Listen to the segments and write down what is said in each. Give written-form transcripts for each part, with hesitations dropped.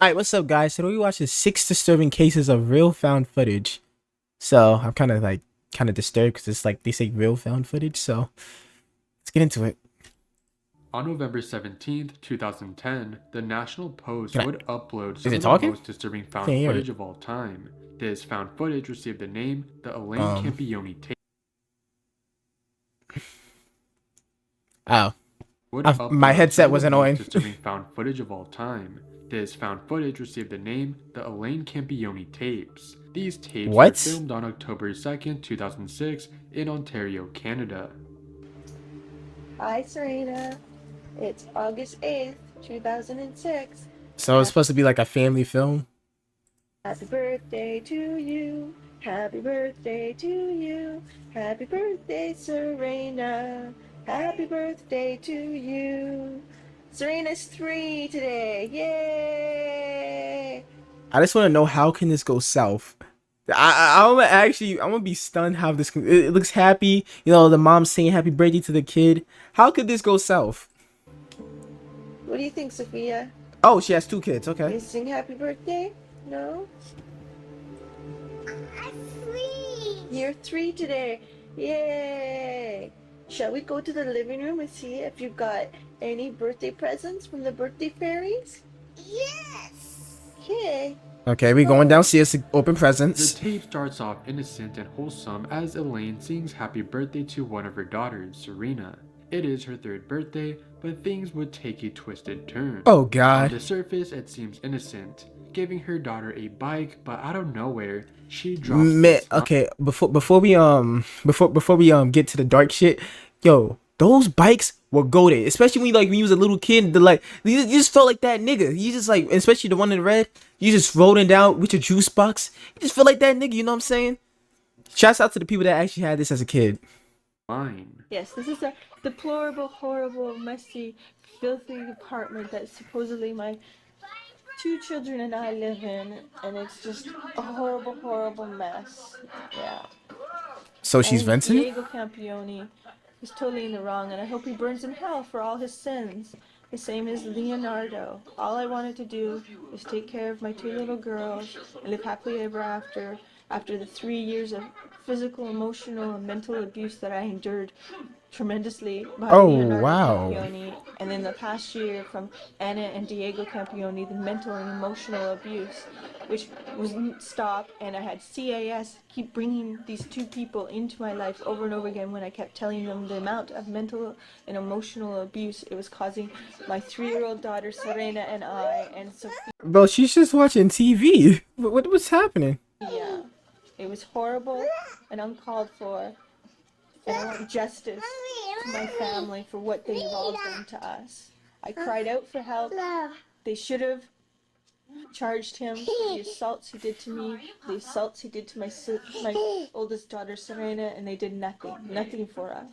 Alright, what's up guys? Today we watching 6 disturbing cases of real found footage. So I'm kind of disturbed because it's like they say real found footage, so let's get into it. On November 17th, 2010, the National Post Can I would upload is some it of the talking? most disturbing found Can't hear it. footage of all time. This found footage received the name the Elaine Um Campion tape. oh. Would My upload some headset of the was most annoying. disturbing found footage of all time. This found footage received the name the Elaine Campion tapes. These tapes were What? filmed on October 2nd, 2006 in Ontario, Canada. Hi, Serena. It's August 8th, 2006. So it's supposed to be like a family film? Happy birthday to you. Happy birthday to you. Happy birthday, Serena. Happy birthday to you. Serena's 3 today. Yay! I just want to know how can this go south? I'm gonna be stunned how it looks happy. You know, the mom saying happy birthday to the kid. How could this go south? What do you think, Sophia? Oh, she has 2 kids. Okay. You sing happy birthday? No? You're 3 today. Yay! Shall we go to the living room and see if you've got any birthday presents from the birthday fairies? Yes! Okay. Okay, we going downstairs to open The presents. tape starts off innocent and wholesome as Elaine sings happy birthday to one of her daughters, Serena. It is her 3rd birthday, but things would take a twisted turn. Oh On God. the surface, it seems innocent, giving her daughter a bike, but out of nowhere, she drops Man, this okay, before we get to the dark shit, yo, those bikes were goated. Especially when you was a little kid, you just felt like that nigga. You just like, especially the one in red, you just rolling down with your juice box. You just feel like that nigga, you know what I'm saying? Shouts out to the people that actually had this as a kid. line. Yes, this is a deplorable, horrible, messy, filthy apartment that supposedly my 2 children and I live in, and it's just a horrible, horrible mess. Yeah. So she's And venting? Diego Campione is totally in the wrong, and I hope he burns in hell for all his sins. The same as Leonardo. All I wanted to do was take care of my 2 little girls and live happily ever after. After the 3 years of physical, emotional, and mental abuse that I endured tremendously by Oh Leonardo wow. Campione, and then the past year from Anna and Diego Campione, the mental and emotional abuse, which wouldn't stop, and I had CAS keep bringing these 2 people into my life over and over again when I kept telling them the amount of mental and emotional abuse it was causing my 3-year-old daughter Serena and I and Sophia. Bro, she's just watching TV. What's happening? It was horrible and uncalled for, and I want justice to my family for what they've all done to us. I cried out for help. They should have charged him for the assaults he did to me, the assaults he did to my oldest daughter Serena, and they did nothing for us.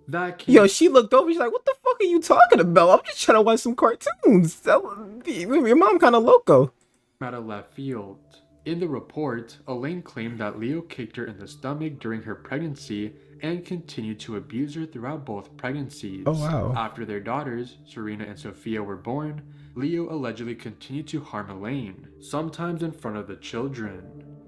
That Yo, came she looked over. She's like, "What the fuck are you talking about? I'm just trying to watch some cartoons." Your mom kind of loco. out of left field. In the report, Elaine claimed that Leo kicked her in the stomach during her pregnancy and continued to abuse her throughout both Oh pregnancies. wow. After their daughters, Serena and Sophia, were born, Leo allegedly continued to harm Elaine, sometimes in front of the children.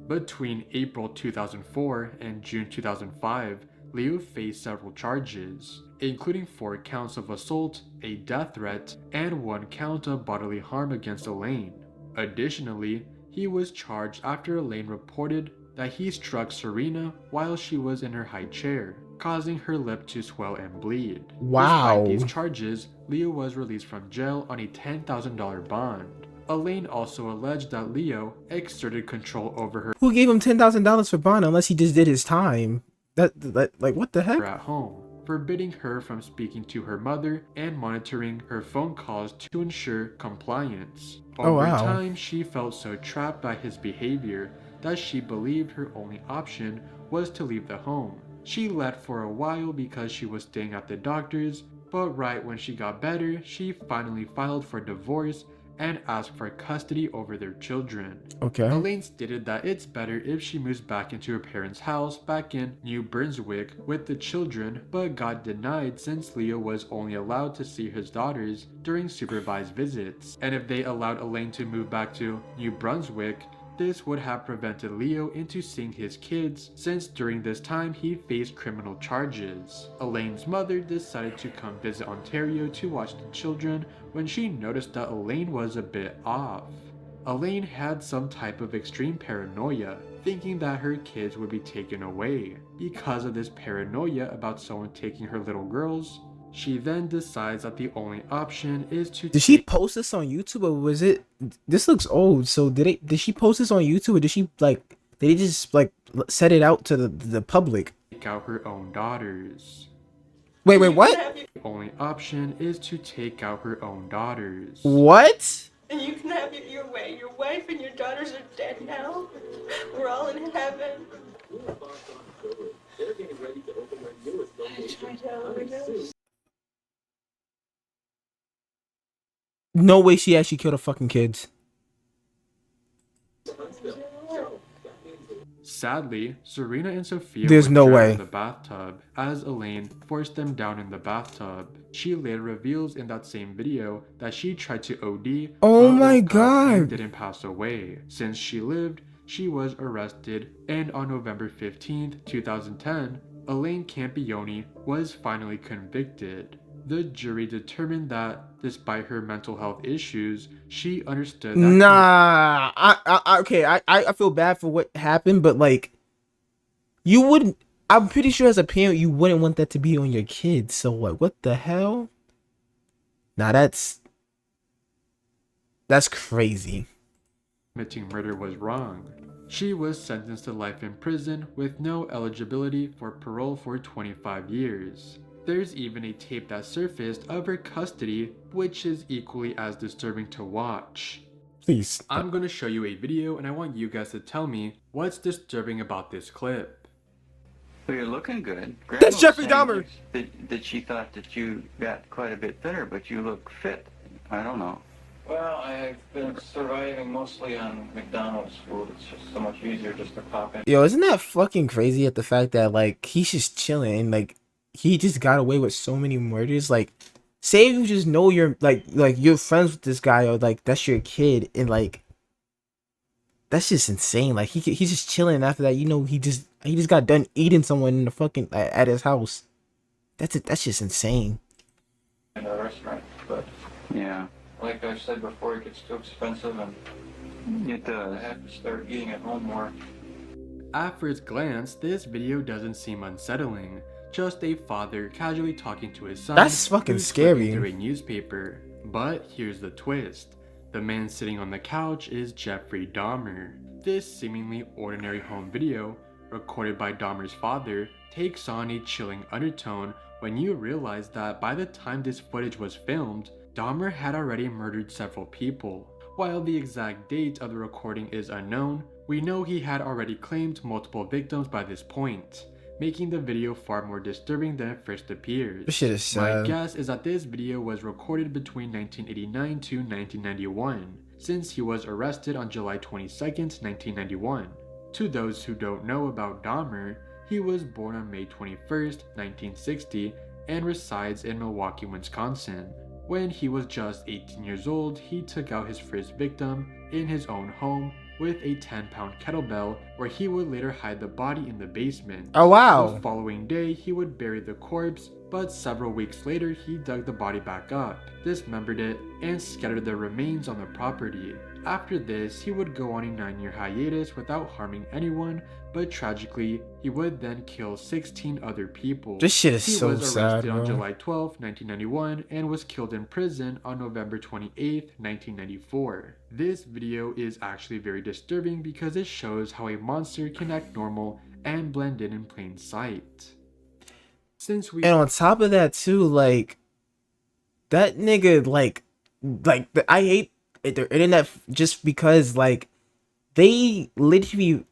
Between April 2004 and June 2005, Leo faced several charges, including 4 counts of assault, a death threat, and 1 count of bodily harm against Elaine. Additionally, he was charged after Elaine reported that he struck Serena while she was in her high chair, causing her lip to swell and bleed. Despite these Wow. charges, Leo was released from jail on a $10,000 bond. Elaine also alleged that Leo exerted control over her Who gave him $10,000 for bond unless he just did his time? Like what the heck? at home, forbidding her from speaking to her mother and monitoring her phone calls to ensure compliance. Oh Over wow. time, she felt so trapped by his behavior that she believed her only option was to leave the home. She left for a while because she was staying at the doctor's, but right when she got better, she finally filed for divorce and ask for custody over their children. Okay. Elaine stated that it's better if she moves back into her parents' house back in New Brunswick with the children, but got denied since Leo was only allowed to see his daughters during supervised visits. And if they allowed Elaine to move back to New Brunswick, this would have prevented Leo into seeing his kids, since during this time he faced criminal charges. Elaine's mother decided to come visit Ontario to watch the children when she noticed that Elaine was a bit off. Elaine had some type of extreme paranoia, thinking that her kids would be taken away. Because of this paranoia about someone taking her little girls, she then decides that the only option is to Did she post this on YouTube, or was it? This looks old. So did she post this on YouTube, or did she did they just set it out to the public? take out her own daughters. Wait, what? The only option is to take out her own daughters. What? And you can have it your way. Your wife and your daughters are dead now. We're all in heaven. I tried to overdose. No way she actually killed her fucking kids. Sadly, Serena and Sophia There's were no drowned way. in the bathtub as Elaine forced them down in the bathtub. She later reveals in that same video that she tried to OD, Oh but my woke up and God. didn't pass away. Since she lived, she was arrested, and on November 15th, 2010, Elaine Campion was finally convicted. The jury determined that, despite her mental health issues, she understood that Nah, okay, I feel bad for what happened, but you wouldn't. I'm pretty sure as a parent you wouldn't want that to be on your kids. So what the hell? Nah, that's crazy. committing murder was wrong. She was sentenced to life in prison with no eligibility for parole for 25 years. There's even a tape that surfaced of her custody, which is equally as disturbing to watch. Please. I'm gonna show you a video and I want you guys to tell me what's disturbing about this clip. Well, you're looking good. Grandma That's was Jeffrey saying Dahmer. That she thought that you got quite a bit thinner, but you look fit. I don't know. Well, I've been surviving mostly on McDonald's food. It's just so much easier just to pop in. Yo, isn't that fucking crazy at the fact that he's just chilling and he just got away with so many murders? Say you just know you're you're friends with this guy, or that's your kid, and that's just insane. He's just chilling after that. He just got done eating someone in the fucking at his house. That's just insane. In a restaurant, but Yeah, like I've said before, it gets too expensive, and it I does. have to start eating at home more. At first glance, this video doesn't seem unsettling. Just a father casually talking to his son. That's fucking who's flipping scary. through a newspaper. But here's the twist. The man sitting on the couch is Jeffrey Dahmer. This seemingly ordinary home video, recorded by Dahmer's father, takes on a chilling undertone when you realize that by the time this footage was filmed, Dahmer had already murdered several people. While the exact date of the recording is unknown, we know he had already claimed multiple victims by this point, making the video far more disturbing than it first appears. This shit is My sad. guess is that this video was recorded between 1989 to 1991, since he was arrested on July 22nd, 1991. To those who don't know about Dahmer, he was born on May 21st, 1960, and resides in Milwaukee, Wisconsin. When he was just 18 years old, he took out his first victim in his own home with a 10-pound kettlebell, where he would later hide the body in the basement. Oh wow. The following day, he would bury the corpse, but several weeks later, he dug the body back up, dismembered it, and scattered the remains on the property. After this, he would go on a 9-year hiatus without harming anyone, but tragically, he would then kill 16 other people. This shit is He so was sad, arrested on bro. July 12, 1991, and was killed in prison on November 28, 1994. This video is actually very disturbing because it shows how a monster can act normal and blend in plain sight. Since we And on top of that too, that nigga, I hate the internet just because they literally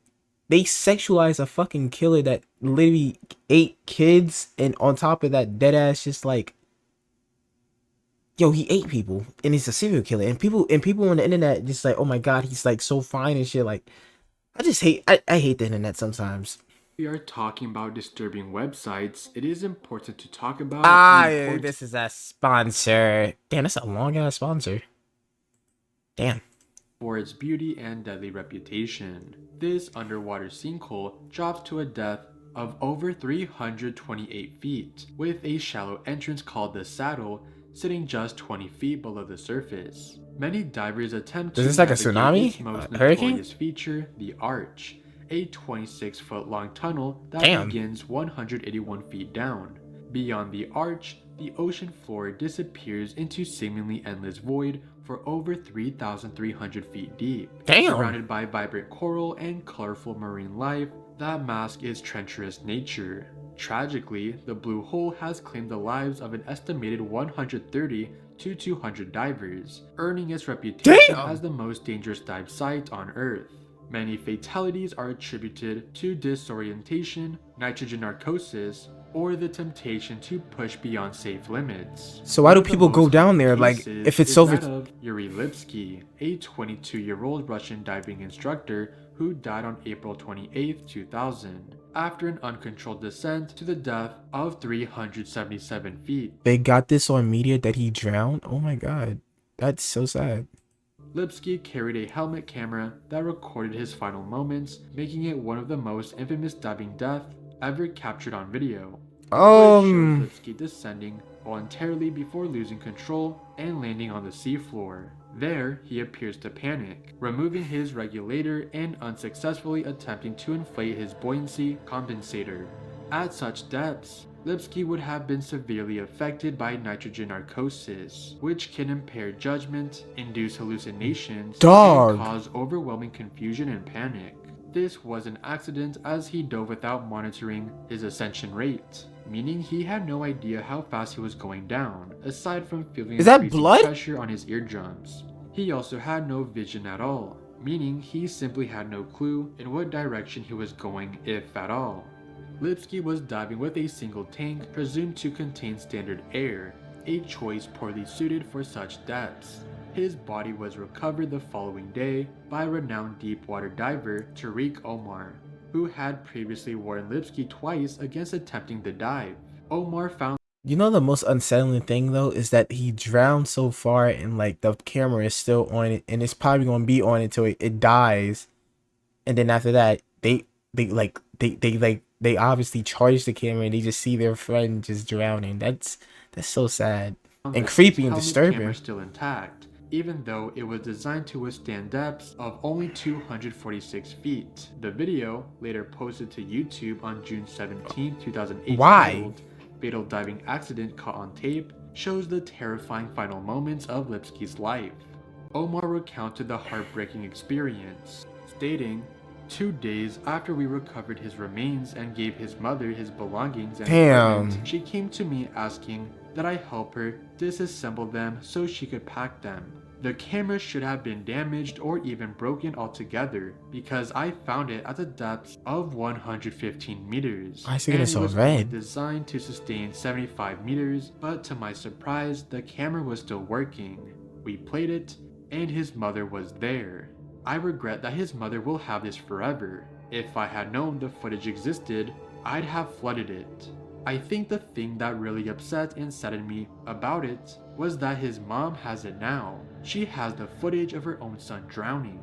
sexualize a fucking killer that literally ate kids, and on top of that, dead ass just yo, he ate people and he's a serial killer. And people on the internet just like, oh my god, he's like so fine and shit. Like, I hate the internet sometimes. We are talking about disturbing websites. It is important to talk about Ah, the importance this is a sponsor. Damn, that's a long ass sponsor. Damn. for its beauty and deadly reputation. This underwater sinkhole drops to a depth of over 328 feet, with a shallow entrance called the Saddle sitting just 20 feet below the surface. Many divers attempt Is to this like a navigate tsunami? its most A hurricane? notorious feature, the Arch, a 26-foot long tunnel that Damn. begins 181 feet down. Beyond the arch, the ocean floor disappears into seemingly endless void for over 3,300 feet deep. Damn. Surrounded by vibrant coral and colorful marine life that mask its treacherous nature. Tragically, the blue hole has claimed the lives of an estimated 130 to 200 divers, earning its reputation Damn. as the most dangerous dive site on Earth. Many fatalities are attributed to disorientation, nitrogen narcosis, or the temptation to push beyond safe limits. So why do One of the people go most down there? common Like, cases if it's is so that of Yuri Lipsky, a 22-year-old Russian diving instructor who died on April 28, 2000, after an uncontrolled descent to the depth of 377 feet. They got this on media that he drowned? Oh my god. That's so sad. Lipsky carried a helmet camera that recorded his final moments, making it one of the most infamous diving deaths ever captured on video. The footage shows Lipsky descending voluntarily before losing control and landing on the seafloor. There, he appears to panic, removing his regulator and unsuccessfully attempting to inflate his buoyancy compensator. At such depths, Lipsky would have been severely affected by nitrogen narcosis, which can impair judgment, induce hallucinations, Dog. and cause overwhelming confusion and panic. This was an accident as he dove without monitoring his ascension rate, meaning he had no idea how fast he was going down, aside from feeling Is that increasing blood? pressure on his eardrums. He also had no vision at all, meaning he simply had no clue in what direction he was going, if at all. Lipsky was diving with a single tank presumed to contain standard air, a choice poorly suited for such depths. His body was recovered the following day by renowned deep-water diver Tariq Omar, who had previously warned Lipsky twice against attempting the dive. Omar found You know the most unsettling thing though is that he drowned so far and like the camera is still on it and it's probably gonna be on until it dies, and then after that they obviously charge the camera and they just see their friend just drowning. That's so sad and that creepy his and helmet disturbing. camera still intact, even though it was designed to withstand depths of only 246 feet. The video, later posted to YouTube on June 17, 2008, Why? titled "Fatal Diving Accident Caught on Tape," shows the terrifying final moments of Lipsky's life. Omar recounted the heartbreaking experience, stating, 2 days after we recovered his remains and gave his mother his belongings and equipment, she came to me asking that I help her disassemble them so she could pack them. The camera should have been damaged or even broken altogether because I found it at the depths of 115 meters. Why is it and so was only red? designed to sustain 75 meters, but to my surprise, the camera was still working. We played it, and his mother was there. I regret that his mother will have this forever. If I had known the footage existed, I'd have flooded it. I think the thing that really upset and saddened me about it was that his mom has it now. She has the footage of her own son drowning.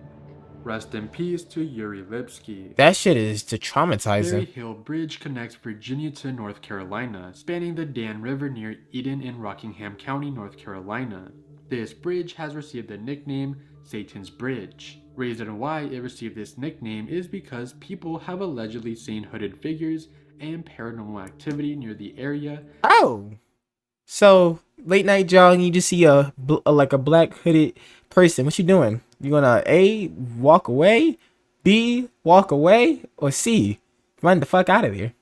Rest in peace to Yuri Lipsky. That shit is to Berry traumatizing. Hill Bridge connects Virginia to North Carolina, spanning the Dan River near Eden in Rockingham County, North Carolina. This bridge has received the nickname Satan's Bridge. Reason why it received this nickname is because people have allegedly seen hooded figures and paranormal activity near the area. Oh, so late night jogging, you just see like a black hooded person. What you doing? You gonna A, walk away, B, walk away, or C, run the fuck out of there?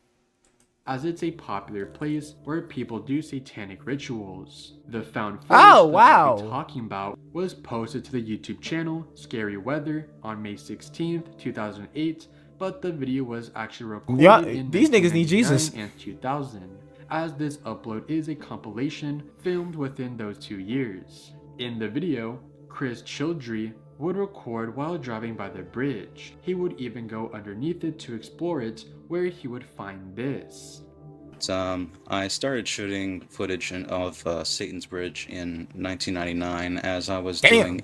As it's a popular place where people do satanic rituals. The found footage Oh, that I'll be wow. talking about was posted to the YouTube channel Scary Weather on May 16th, 2008, but the video was actually recorded Yeah, in these niggas need 1999 Jesus. and 2000. as this upload is a compilation filmed within those 2 years. In the video, Chris Childrey would record while driving by the bridge. He would even go underneath it to explore it, where he would find this. I started shooting footage of Satan's Bridge in 1999 as I was doing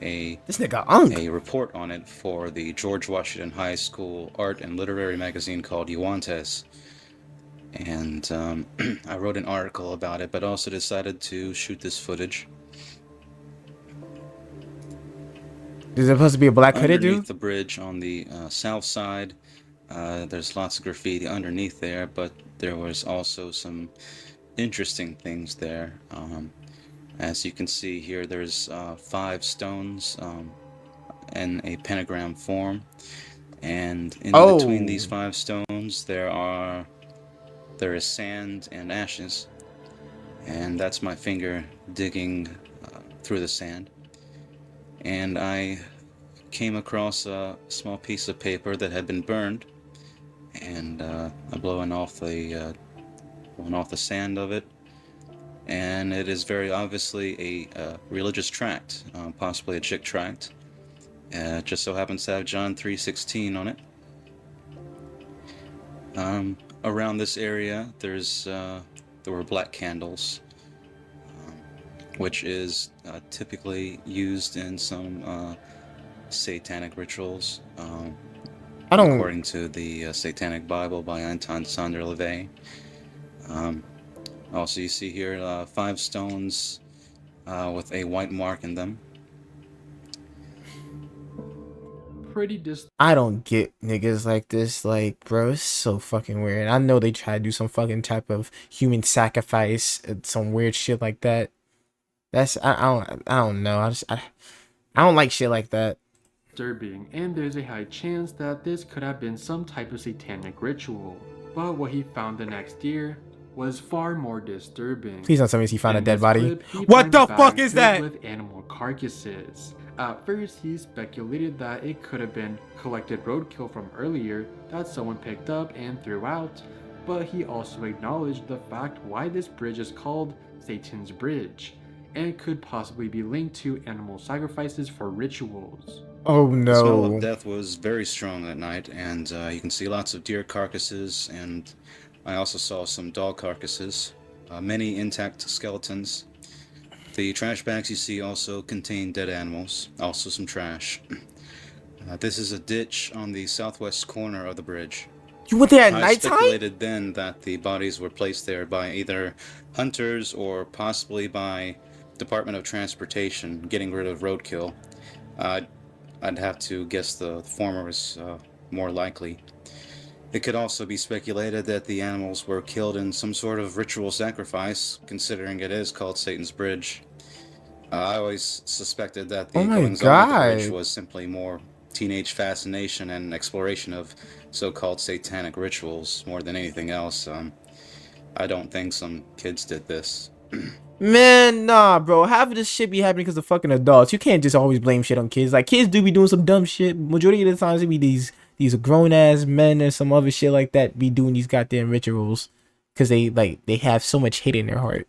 This nigga a report on it for the George Washington High School art and literary magazine called Uwantes. And I wrote an article about it, but also decided to shoot this footage. Is it supposed to be a black hooded dude? Underneath the bridge on the south side, there's lots of graffiti underneath there, but there was also some interesting things there. As you can see here, there's 5 stones in a pentagram form, and in between these 5 stones there is sand and ashes, and that's my finger digging through the sand. And I came across a small piece of paper that had been burned, and I'm blowing off the sand of it, and it is very obviously a religious tract, possibly a chick tract. It just so happens to have John 3:16 on it. Around this area, there were black candles, which is typically used in some satanic rituals, according to the Satanic Bible by Anton Sander-Levay. Also, you see here 5 stones with a white mark in them. I don't get niggas like this. Like, bro, it's so fucking weird. I know they try to do some fucking type of human sacrifice, some weird shit like that. That's I don't know. I don't like shit like that. Disturbing, and there's a high chance that this could have been some type of satanic ritual. But what he found the next year was far more disturbing. Please don't tell me he found a dead body. Clip, What the fuck is that? With animal carcasses. At first, he speculated that it could have been collected roadkill from earlier that someone picked up and threw out, but he also acknowledged the fact why this bridge is called Satan's Bridge, and it could possibly be linked to animal sacrifices for rituals. Oh no. The smell of death was very strong that night, and you can see lots of deer carcasses, and I also saw some dog carcasses, many intact skeletons. The trash bags you see also contain dead animals, also some trash. This is a ditch on the southwest corner of the bridge. You went there at I nighttime? speculated then that the bodies were placed there by either hunters or possibly by Department of Transportation getting rid of roadkill. I'd have to guess the former is more likely. It could also be speculated that the animals were killed in some sort of ritual sacrifice, considering it is called Satan's Bridge. I always suspected that the goings-on of the bridge was simply more teenage fascination and exploration of so-called satanic rituals more than anything else. I don't think some kids did this. Man, nah, bro. Half of this shit be happening because of fucking adults. You can't just always blame shit on kids. Like, kids do be doing some dumb shit. Majority of the times it be these grown-ass men or some other shit like that be doing these goddamn rituals because they have so much hate in their heart.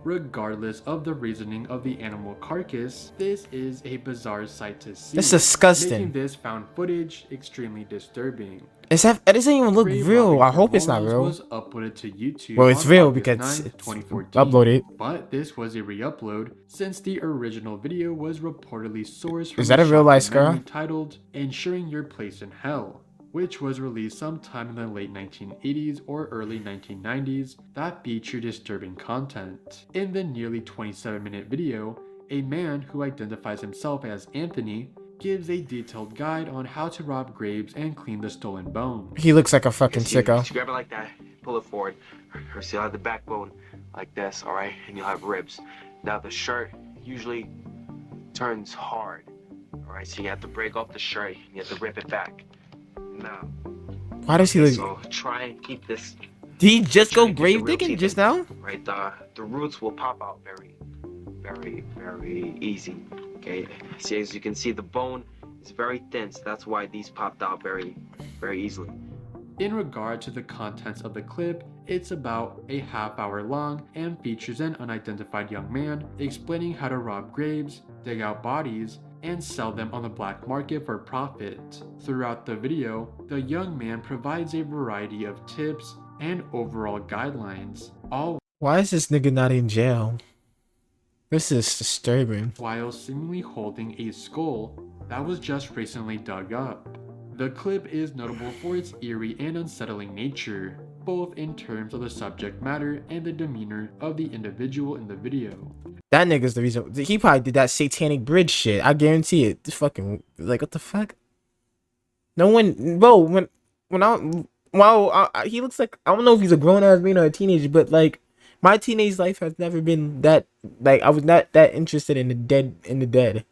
Regardless of the reasoning of the animal carcass, this is a bizarre sight to see. That's disgusting. Making this found footage extremely disturbing. It doesn't even look real. I hope it's not real. Was uploaded to YouTube. Well, it's real because it's 2014, uploaded. But this was a re-upload since the original video was reportedly sourced from Is that a real life scar? Titled "Ensuring Your Place in Hell," which was released sometime in the late 1980s or early 1990s that featured disturbing content. In the nearly 27-minute video, a man who identifies himself as Anthony gives a detailed guide on how to rob graves and clean the stolen bones. He looks like a fucking sicko. Just grab it like that, pull it forward, or so you'll have the backbone like this, all right? And you'll have ribs. Now the shirt usually turns hard, all right? So you have to break off the shirt and you have to rip it back. Now, why does he look? So try and keep this. Did he just go grave digging just now? Right, the roots will pop out very, very, very easy. Okay, see, as you can see, the bone is very thin, so that's why these popped out very, very easily. In regard to the contents of the clip, It's about a half-hour long and features an unidentified young man explaining how to rob graves, dig out bodies, and sell them on the black market for profit. Throughout the video, the young man provides a variety of tips and overall guidelines, all Why is this nigga not in jail? This is disturbing. while seemingly holding a skull that was just recently dug up. The clip is notable for its eerie and unsettling nature, both in terms of the subject matter and the demeanor of the individual in the video. That nigga's the reason. He probably did that satanic bridge shit. I guarantee it. This fucking, like, what the fuck? No one, bro, he looks like, I don't know if he's a grown-ass man or a teenager, but, like, my teenage life has never been that, like, I was not that interested in the dead.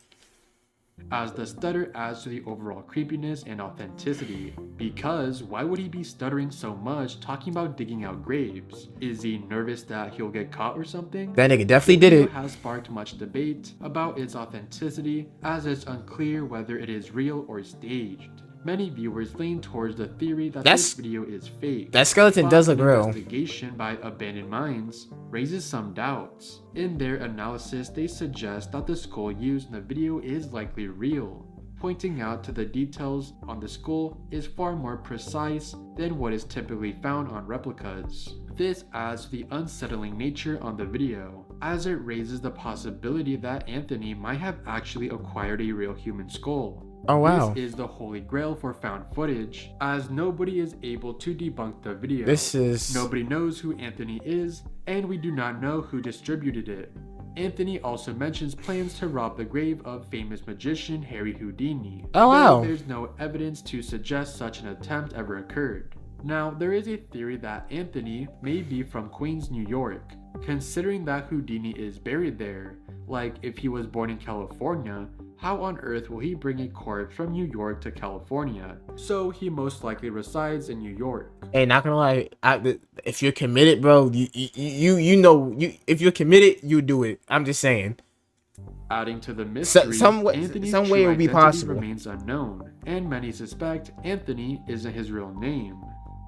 As the stutter adds to the overall creepiness and authenticity, because why would he be stuttering so much talking about digging out graves? Is he nervous that he'll get caught or something? That nigga definitely The did video it. has sparked much debate about its authenticity, as it's unclear whether it is real or staged. Many viewers lean towards the theory that this video is fake. That skeleton but does look an real. investigation by Abandoned Minds raises some doubts. In their analysis, they suggest that the skull used in the video is likely real, pointing out to the details on the skull is far more precise than what is typically found on replicas. This adds to the unsettling nature on the video, as it raises the possibility that Anthony might have actually acquired a real human skull. Oh, wow. This is the holy grail for found footage, as nobody is able to debunk the video. Nobody knows who Anthony is, and we do not know who distributed it. Anthony also mentions plans to rob the grave of famous magician Harry Houdini. Oh, wow. Though there's no evidence to suggest such an attempt ever occurred. Now, there is a theory that Anthony may be from Queens, New York, considering that Houdini is buried there. Like, if he was born in California, how on earth will he bring a corpse from New York to California? So he most likely resides in New York. Hey, not gonna lie, if you're committed, bro, if you're committed, you do it. I'm just saying. Adding to the mystery, Anthony's some true way it would be identity possible. remains unknown, and many suspect Anthony isn't his real name.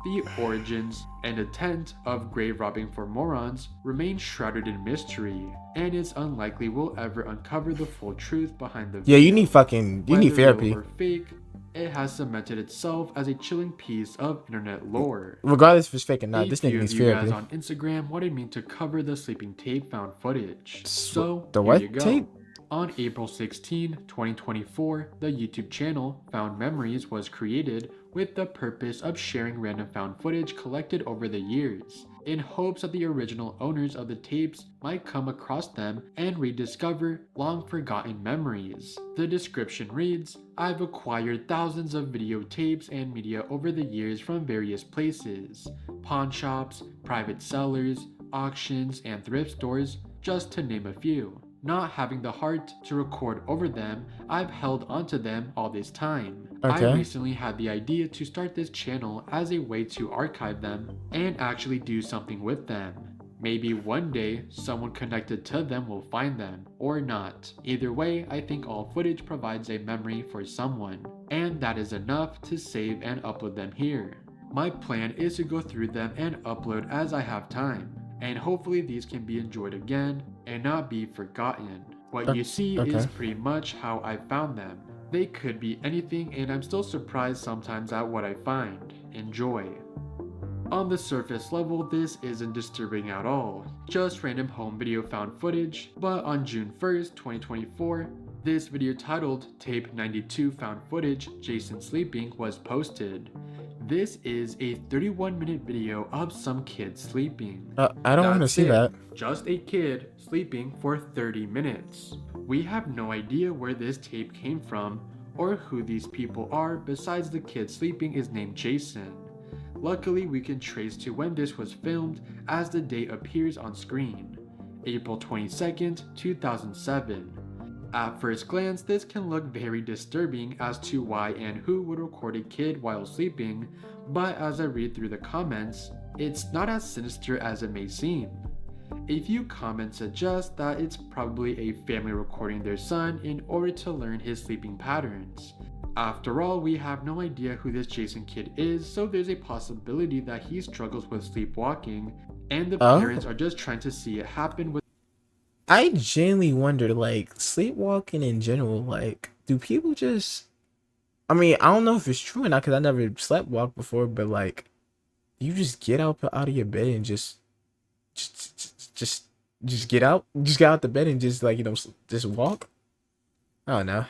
The origins and intent of grave robbing for morons remain shrouded in mystery, and it's unlikely we'll ever uncover the full truth behind the video. Yeah, you need therapy. Whether real or fake, it has cemented itself as a chilling piece of internet lore. Regardless if it's fake or not, this nigga needs you guys therapy. on Instagram wanted me to cover the sleeping tape found footage. So The here what you go. tape? On April 16, 2024, the YouTube channel Found Memories was created with the purpose of sharing random found footage collected over the years, in hopes that the original owners of the tapes might come across them and rediscover long-forgotten memories. The description reads, "I've acquired thousands of videotapes and media over the years from various places, pawn shops, private sellers, auctions, and thrift stores, just to name a few. Not having the heart to record over them, I've held onto them all this time. Okay. I recently had the idea to start this channel as a way to archive them and actually do something with them. Maybe one day someone connected to them will find them, or not. Either way, I think all footage provides a memory for someone, and that is enough to save and upload them here. My plan is to go through them and upload as I have time, and hopefully these can be enjoyed again and not be forgotten. What you see is pretty much how I found them. They could be anything, and I'm still surprised sometimes at what I find. Enjoy." On the surface level, this isn't disturbing at all, just random home video found footage, but on June 1st, 2024, this video titled Tape 92 Found Footage Jason Sleeping was posted. This is a 31-minute video of some kid sleeping. I don't want to That's see it. that. Just a kid sleeping for 30 minutes. We have no idea where this tape came from or who these people are besides the kid sleeping is named Jason. Luckily, we can trace to when this was filmed as the date appears on screen, April 22nd, 2007. At first glance, this can look very disturbing as to why and who would record a kid while sleeping, but as I read through the comments, it's not as sinister as it may seem. A few comments suggest that it's probably a family recording their son in order to learn his sleeping patterns. After all, we have no idea who this Jason kid is, so there's a possibility that he struggles with sleepwalking, and the Oh. parents are just trying to see it happen with. I genuinely wonder, like, sleepwalking in general, like, do people just, I mean, I don't know if it's true or not, because I never slept walk before, but like, you just get out of your bed and just just get out the bed and just like, just walk. I don't know.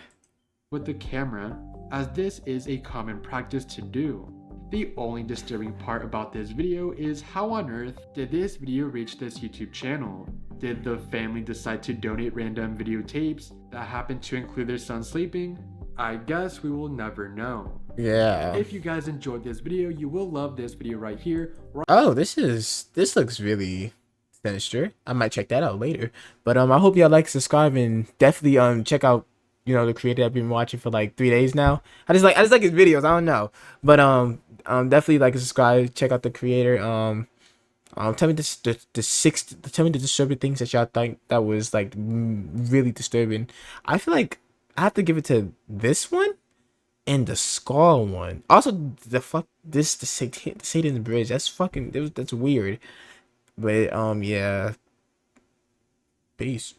With the camera, as this is a common practice to do. The only disturbing part about this video is how on earth did this video reach this YouTube channel? Did the family decide to donate random videotapes that happened to include their son sleeping? I guess we will never know. Yeah. If you guys enjoyed this video, you will love this video right here. Oh, this looks really sinister. I might check that out later. But I hope y'all like, subscribe, and definitely check out the creator I've been watching for like 3 days now. I just like his videos. I don't know, but definitely like and subscribe. Check out the creator. Tell me tell me the disturbing things that y'all think that was like really disturbing. I feel like I have to give it to this one and the skull one. Also, the Satan's bridge. That's weird. But yeah. Peace.